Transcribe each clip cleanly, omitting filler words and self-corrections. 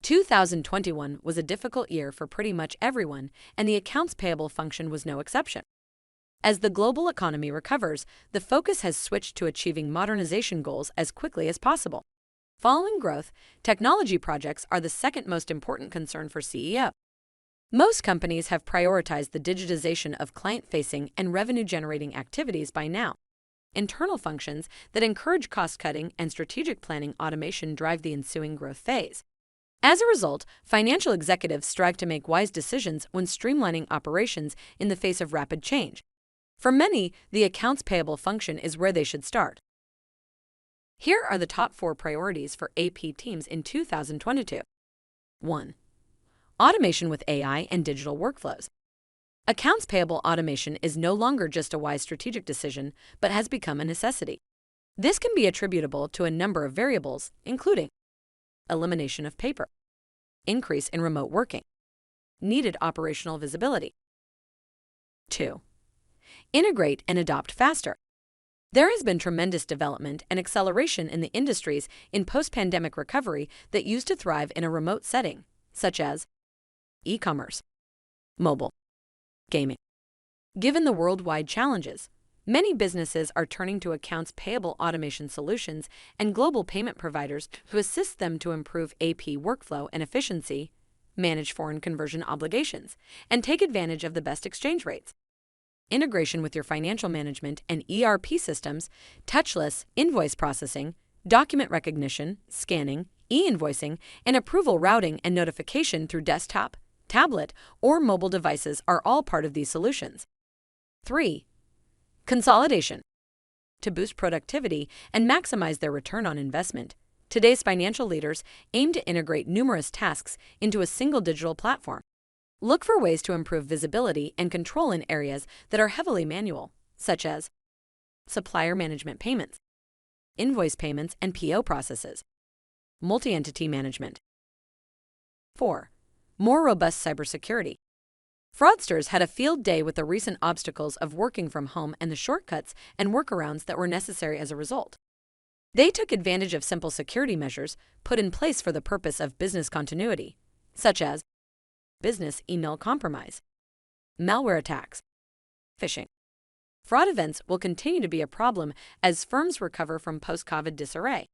2021 was a difficult year for pretty much everyone, and the accounts payable function was no exception. As the global economy recovers, the focus has switched to achieving modernization goals as quickly as possible. Following growth, technology projects are the second most important concern for CEO. Most companies have prioritized the digitization of client-facing and revenue-generating activities by now. Internal functions that encourage cost-cutting and strategic planning automation drive the ensuing growth phase. As a result, financial executives strive to make wise decisions when streamlining operations in the face of rapid change. For many, the accounts payable function is where they should start. Here are the top 4 priorities for AP teams in 2022. 1. Automation with AI and digital workflows. Accounts payable automation is no longer just a wise strategic decision, but has become a necessity. This can be attributable to a number of variables, including elimination of paper, increase in remote working, needed operational visibility. 2. Integrate and adopt faster. There has been tremendous development and acceleration in the industries in post-pandemic recovery that used to thrive in a remote setting, such as e-commerce, mobile, gaming. Given the worldwide challenges, many businesses are turning to accounts payable automation solutions and global payment providers to assist them to improve AP workflow and efficiency, manage foreign conversion obligations, and take advantage of the best exchange rates. Integration with your financial management and ERP systems, touchless invoice processing, document recognition, scanning, e-invoicing, and approval routing and notification through desktop, tablet, or mobile devices are all part of these solutions. 3. Consolidation. To boost productivity and maximize their return on investment, today's financial leaders aim to integrate numerous tasks into a single digital platform. Look for ways to improve visibility and control in areas that are heavily manual, such as supplier management payments, invoice payments and PO processes, multi-entity management. 4. More robust cybersecurity. Fraudsters had a field day with the recent obstacles of working from home and the shortcuts and workarounds that were necessary as a result. They took advantage of simple security measures put in place for the purpose of business continuity, such as business email compromise, malware attacks, phishing. Fraud events will continue to be a problem as firms recover from post-COVID disarray.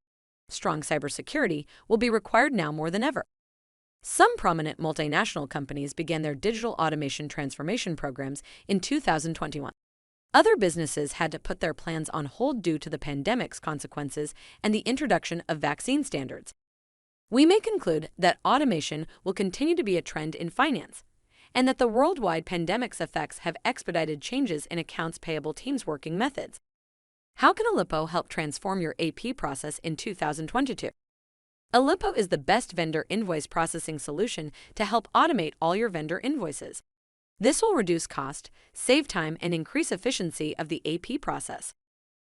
Strong cybersecurity will be required now more than ever. Some prominent multinational companies began their digital automation transformation programs in 2021. Other businesses had to put their plans on hold due to the pandemic's consequences and the introduction of vaccine standards. We may conclude that automation will continue to be a trend in finance, and that the worldwide pandemic's effects have expedited changes in accounts payable teams' working methods. How can ELIPO help transform your AP process in 2022? ELIPO is the best vendor invoice processing solution to help automate all your vendor invoices. This will reduce cost, save time, and increase efficiency of the AP process.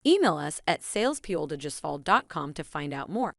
Email us at salespoldigistfall.com to find out more.